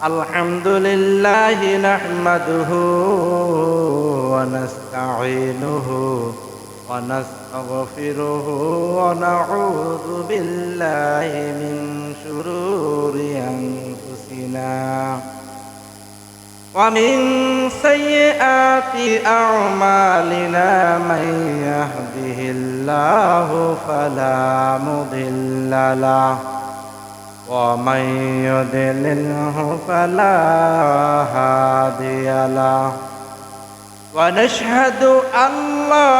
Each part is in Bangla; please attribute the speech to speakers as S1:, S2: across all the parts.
S1: আলহামদুলিল্লাহ নাহমাদুহু ওয়া নাস্তাঈনুহু ওয়া নাস্তাগফিরুহু ওয়া নাউযু বিল্লাহি মিন শুরুরি আনফুসিনা ওয়া মিন সাইয়্যাতি আ'মালিনা মান ইয়াহদিহিল্লাহু ফালা মুদিল্লা লাহু ومن يضلله فلا هادي له ونشهد أن لا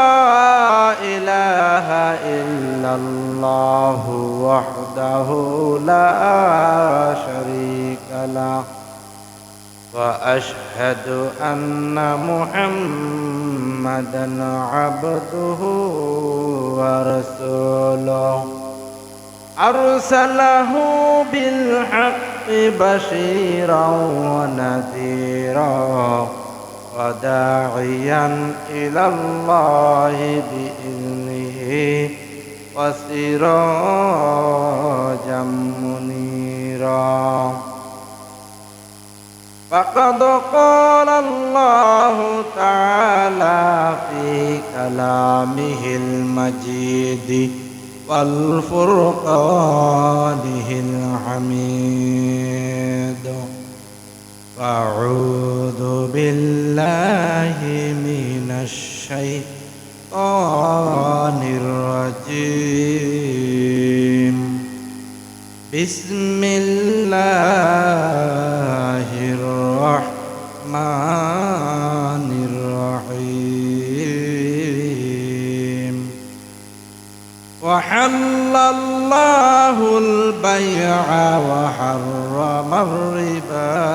S1: إله إلا الله وحده لا شريك له وأشهد أن محمدا عبده ورسوله أرسله بالحق بشيرا ونذيرا وداعيا إلى الله بإذنه وسراجا منيرا فقد قال الله تعالى في كلامه المجيد والفرقانه الحميد أعوذ بالله من الشيطان الرجيم بسم الله الرحمن الرحيم وحل الله البيع وحرم الربا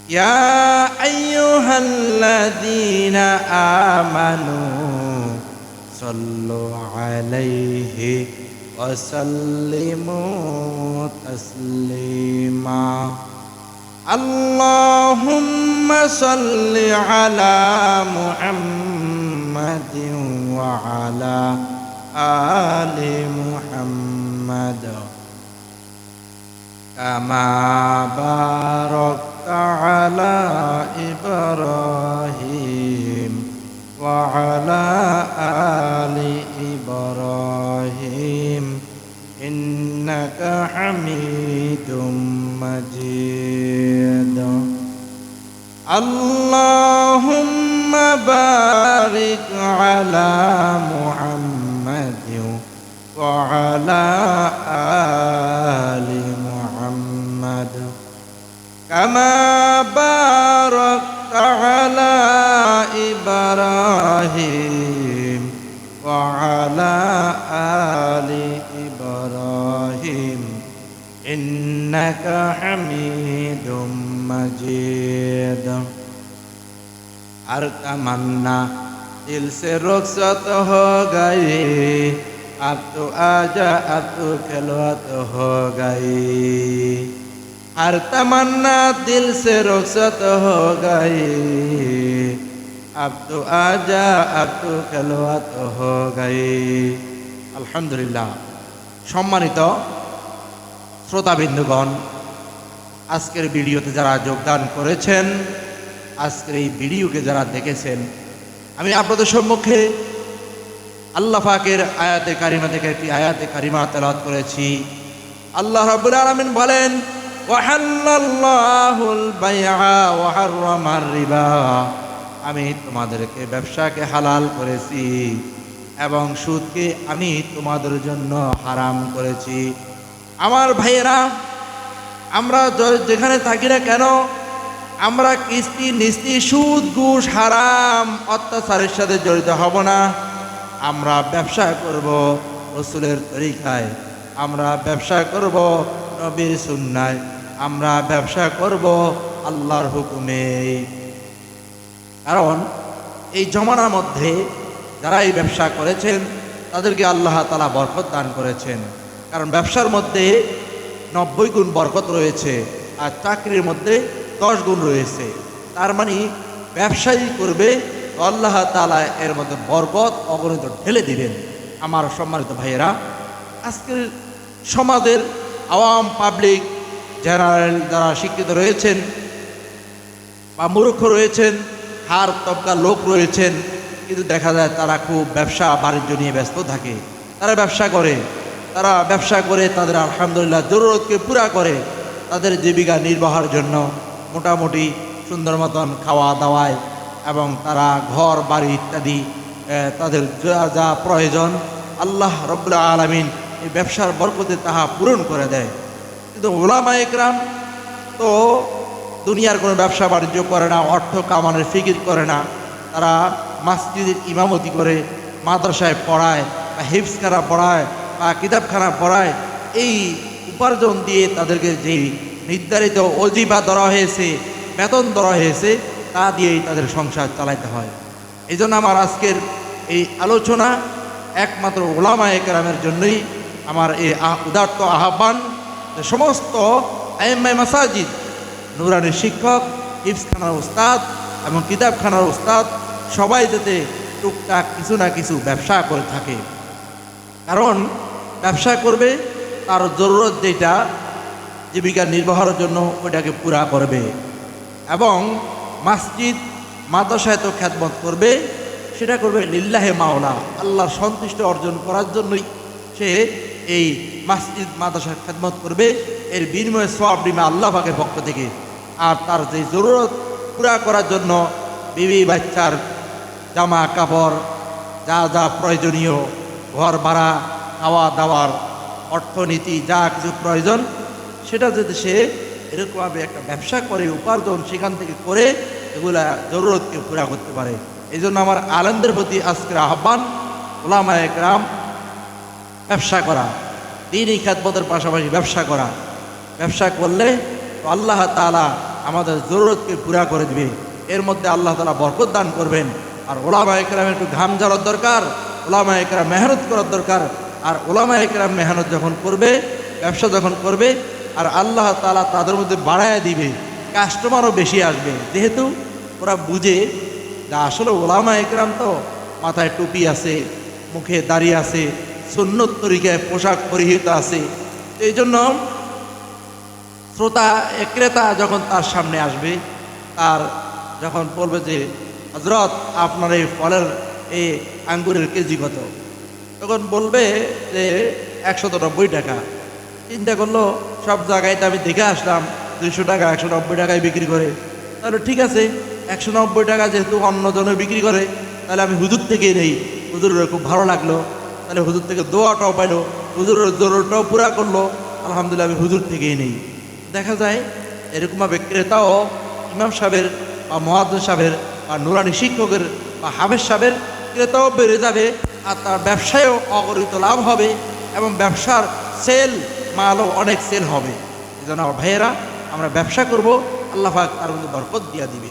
S1: يا أيها الذين آمنوا صلوا عليه وسلموا تسليما اللهم صل على محمد وعلى آل محمد كما باركت على إبراهيم وعلى آل إبراهيم إنك حميد مجيد اللهم بارك على محمد وعلى آل محمد كما باركت على إبراهيم وعلى آل إبراهيم إنك حميد मजीद हर तमन्ना दिल से रुखसत हो गई अब तो आजा अब तो खिलवत हो गई हर तमन्ना दिल से रुखसत हो गई अब तो आजा अब तो खिलवत हो गई अल्हम्दुलिल्लाह सम्मानित শ্রোতাবৃন্দগণ আজকের ভিডিওতে যারা যোগদান করেছেন আজকের এই ভিডিওকে যারা দেখেছেন আমি আপনাদের সম্মুখে আল্লাহ পাকের আয়াতে কারিমা থেকে একটি আয়াতে কারিমা তেলাওয়াত করেছি আল্লাহ রাব্বুল আলামিন বলেন ওয়াহাল্লাল্লাহুল বাইআ ওয়া হাররামার রিবা আমি তোমাদেরকে ব্যবসাকে হালাল করেছি এবং সুদকে আমি তোমাদের জন্য হারাম করেছি আমার ভাইয়েরা আমরা যেখানে থাকি না কেন আমরা কিস্তি নিস্তি সুদ ঘুষ হারাম অত্যাচারের সাথে জড়িত হব না আমরা ব্যবসা করব রাসূলের তরিকায় আমরা ব্যবসা করব নবীর সুন্নায় আমরা ব্যবসা করব আল্লাহর হুকুমে কারণ এই জমানার মধ্যে যারা এই ব্যবসা করেছেন তাদেরকে আল্লাহ তাআলা বরকত দান করেছেন কারণ ব্যবসার মধ্যে 90 গুণ বরকত রয়েছে আর চাকরির মধ্যে 10 গুণ রয়েছে তার মানে ব্যবসায়ী করবে তো আল্লাহ তাআলা এর মধ্যে বরকত অগণিত ঢেলে দিবেন। আমার সম্মানিত ভাইয়েরা, আজকের সমাজের আওয়াম পাবলিক জেনারেল যারা শিক্ষিত রয়েছেন বা মূর্খ রয়েছেন, হার তবকার লোক রয়েছেন, কিন্তু দেখা যায় তারা খুব ব্যবসা বাণিজ্য নিয়ে ব্যস্ত থাকে। তারা ব্যবসা করে তাদের আলহামদুলিল্লাহ জরুরতকে পুরা করে, তাদের জীবিকা নির্বাহের জন্য মোটামুটি সুন্দর মতন খাওয়া দাওয়ায় এবং তারা ঘর বাড়ি ইত্যাদি তাদের যা যা প্রয়োজন আল্লাহ রব্বুল আলামিন এই ব্যবসার বরকতে তাহা পূরণ করে দেয়। কিন্তু উলামায়ে কেরাম তো দুনিয়ার কোনো ব্যবসা বাণিজ্য করে না, অর্থ কামানোর ফিকির করে না। তারা মসজিদের ইমামতি করে, মাদ্রাসায় পড়ায় বা হিফজখানা পড়ায় বা কিতাবখানা পড়ায়। এই উপার্জন দিয়ে তাদেরকে যে নির্ধারিত ওজিফা ধরা হয়েছে, বেতন ধরা হয়েছে, তা দিয়েই তাদের সংসার চালাতে হয়। এই জন্য আমার আজকের এই আলোচনা একমাত্র উলামায়ে কেরামের জন্যই আমার এই উদাত্ত আহ্বান, সমস্ত আইম্মায়ে মাসাজিদ, নুরানি শিক্ষক, হিফজখানার উস্তাদ এবং কিতাবখানার উস্তাদ সবাই যাতে টুকটাক কিছু না কিছু ব্যবসা করে থাকে। কারণ ব্যবসা করবে তার জরুরত যেটা জীবিকা নির্বাহের জন্য ওইটাকে পুরা করবে, এবং মসজিদ মাদ্রাসায় তো খেদমত করবে, সেটা করবে লিল্লাহে মাওলা, আল্লাহর সন্তুষ্টি অর্জন করার জন্যই সে এই মসজিদ মাদ্রাসার খেদমত করবে। এর বিনিময়ে সওয়াব দিবে আল্লাহ পাকের পক্ষ থেকে। আর তার যে জরুরত পুরা করার জন্য বিবি বাচ্চার জামা কাপড় যা যা প্রয়োজনীয়, ঘর ভাড়া, খাওয়া দাওয়ার, অর্থনীতি যা কিছু প্রয়োজন, সেটা যদি সে এরকমভাবে একটা ব্যবসা করে উপার্জন সেখান থেকে করে এগুলা জরুরতকে পুরা করতে পারে। এই জন্য আমার আলেমদের প্রতি আজকের আহ্বান, উলামায়ে কেরাম ব্যবসা করা, দ্বীনি খেদমতের পাশাপাশি ব্যবসা করা। ব্যবসা করলে তো আল্লাহ তাআলা আমাদের জরুরতকে পুরা করে দিবে, এর মধ্যে আল্লাহ তাআলা বরকত দান করবেন। আর উলামায়ে কেরামের একটু ঘাম ঝরার দরকার, উলামায়ে কেরাম মেহনত করার দরকার। আর উলামায়ে কেরাম মেহনত যখন করবে, ব্যবসা যখন করবে, আর আল্লাহ তাআলা তাদের মধ্যে বাড়ায় দিবে, কাস্টমারও বেশি আসবে, যেহেতু ওরা বুঝে যে আসলে উলামায়ে কেরাম তো মাথায় টুপি আছে, মুখে দাড়ি আছে, সুন্নত তরিকায় পোশাক পরিহিত আছে। এই জন্য শ্রোতা ক্রেতা যখন তার সামনে আসবে, তার যখন বলবে যে হযরত আপনার এই ফলের এই আঙ্গুরের কেজি কত, তখন বলবে যে 190 টাকা। চিন্তা করলো সব জায়গায় তো আমি দেখে আসলাম 200 টাকা 190 টাকায় বিক্রি করে, তাহলে ঠিক আছে 190 টাকা যেহেতু অন্যজনে বিক্রি করে, তাহলে আমি হুজুর থেকেই নেই। হুজুরের খুব ভালো লাগলো, তাহলে হুজুর থেকে দোয়াটাও পাইলো, হুজুরের জরুরটাও পুরা করলো, আলহামদুলিল্লাহ আমি হুজুর থেকেই নেই। দেখা যায় এরকমভাবে ক্রেতাও ইমাম সাহেবের বা মুয়াজ্জিন সাহেবের বা নুরানি শিক্ষকের বা হাফেজ সাহেবের ক্রেতাও বেড়ে যাবে, আর তার ব্যবসায়ও অগণিত লাভ হবে, এবং ব্যবসার সেল মালও অনেক সেল হবে। এই জন্য আমার ভাইয়েরা, আমরা ব্যবসা করব, আল্লাহ পাক তার মধ্যে বরকত দিয়া দিবে।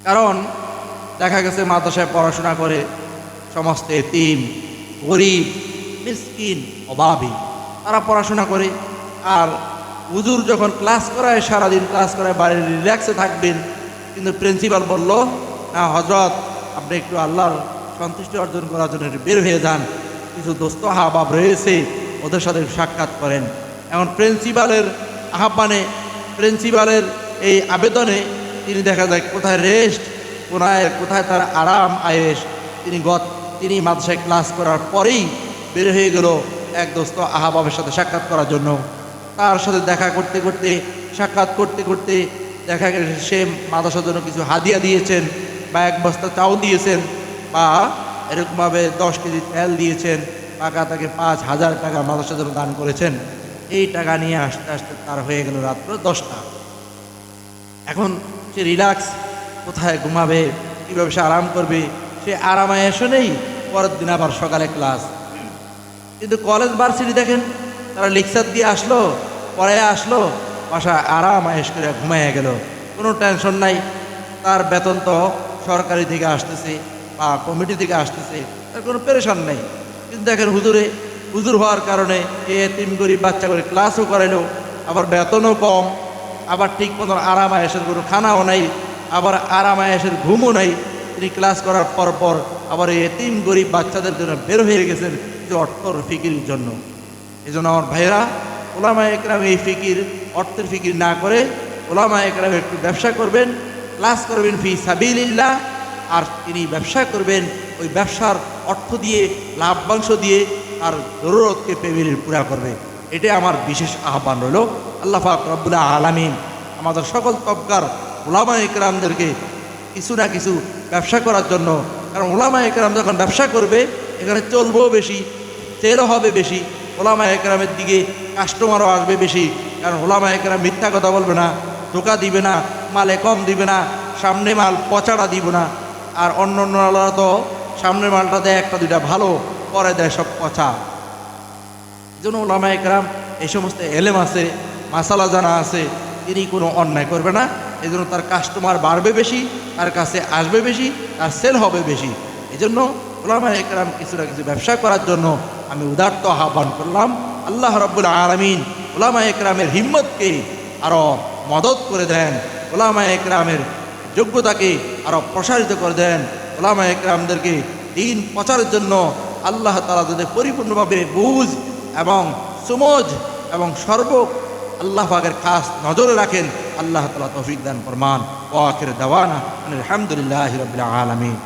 S1: কারণ দেখা গেছে মাদ্রাসায় পড়াশোনা করে সমস্ত এতিম, গরিব, মিসকিন, অভাবী তারা পড়াশোনা করে। আর হুজুর যখন ক্লাস করায়, সারাদিন ক্লাস করায়, বাড়ির রিল্যাক্সে থাকবেন, কিন্তু প্রিন্সিপাল বলল না হযরত আপনি একটু আল্লাহর সন্তুষ্টি অর্জন করার জন্য বের হয়ে যান, কিছু দোস্ত আহবাব রয়েছে, ওদের সাথে সাক্ষাৎ করেন। এখন প্রিন্সিপালের আহ্বানে, প্রিন্সিপালের এই আবেদনে তিনি দেখা যায় কোথায় রেস্ট, কোথায় তার আরাম আয়েশ, তিনি মাদ্রাসায় ক্লাস করার পরেই বের হয়ে গেল এক দোস্ত আহবাবের সাথে সাক্ষাৎ করার জন্য। তার সাথে দেখা করতে করতে, সাক্ষাৎ করতে করতে দেখা গেছে সে মাদ্রাসার জন্য কিছু হাদিয়া দিয়েছেন, বা 1 বস্তা চাউল দিয়েছেন, বা এরকমভাবে 10 কেজি তেল দিয়েছেন, টাকা তাকে 5,000 টাকা মাদ্রাসার জন্য দান করেছেন। এই টাকা নিয়ে আসতে আসতে তার হয়ে গেল রাত্র 10টা। এখন সে রিল্যাক্স, কোথায় ঘুমাবে, কীভাবে সে আরাম করবে, সে আরামায় এসে নেই। পরের দিন আবার সকালে ক্লাস। কিন্তু কলেজ ভার্সিটি দেখেন, তারা লেকচার দিয়ে আসলো, পড়ায় আসলো, বাসায় আরাম আয়েশ করে ঘুমাইয়া গেল, কোনো টেনশন নাই। তার বেতন তো সরকারি থেকে আসতেছে বা কমিটি থেকে আসতেছে, তার কোনো পেরেশান নেই। কিন্তু দেখেন হুজুর হওয়ার কারণে এতিম গরিব বাচ্চা করে ক্লাসও করাইলো, আবার বেতনও কম, আবার ঠিক মতন আরাম আয়েশের কোনো খানাও নাই, আবার আরামায়েশের ঘুমও নাই। তিনি ক্লাস করার পর পর আবার এই এতিম গরিব বাচ্চাদের জন্য বের হয়ে গেছেন যে অর্থর ফিকির জন্য। এই জন্য আমার ভাইরা, ওলামায়ে কেরাম এই ফিকির, অর্থের ফিকির না করে ওলামায়ে কেরাম একটু ব্যবসা করবেন, ক্লাস করবেন ফি সাবিলিল্লাহ, আর তিনি ব্যবসা করবেন ওই ব্যবসার অর্থ দিয়ে, লাভ্যাংশ দিয়ে তার জরুরতকে ফ্যামিলির পুরা করবে। এটাই আমার বিশেষ আহ্বান রইল। আল্লাহ পাক রব্বুল আলামিন আমাদের সকল তবকার ওলামায়ে কেরামদেরকে কিছু না কিছু ব্যবসা করার জন্য, কারণ ওলামায়ে কেরাম যখন ব্যবসা করবে এখানে চলবেও বেশি, সেলও হবে বেশি, ওলামায়ে কেরামের দিকে কাস্টমারও আসবে বেশি। কারণ ওলামায়ে কেরাম মিথ্যা কথা বলবে না, ধোঁকা দিবে না, মালে কম দিবে না, সামনে মাল পচাড়া দিব না। আর অন্য অন্যরা তো সামনের মালটা দেয় একটা দুইটা ভালো, পরে দেয় সব পচা। এই জন্য ওলামায়ে কেরাম এই সমস্ত এলেম আছে, মাসালা জানা আছে, তিনি কোনো অন্যায় করবে না। এই জন্য তার কাস্টমার বাড়বে বেশি, তার কাছে আসবে বেশি, তার সেল হবে বেশি। এই জন্য ওলামায়ে কেরাম কিছু না কিছু ব্যবসা করার জন্য আমি উদাত্ত আহ্বান করলাম। আল্লাহ রাব্বুল আলামিন ওলামায়ে কেরামের হিম্মতকে আরও মদত করে দেন, ওলামায়ে কেরামের যোগ্যতাকে আরও প্রসারিত করে দেন, ওলামায়ে কেরামদেরকে দিন প্রচারের জন্য আল্লাহ তাআলা যাতে পরিপূর্ণভাবে বুঝ এবং সমঝ এবং আল্লাহ পাকের খাস নজরে রাখেন। আল্লাহ তাআলা তৌফিক দান ফরমান। ওয়া আখির দাওয়ানা আলহামদুলিল্লাহি রাব্বিল আলামিন।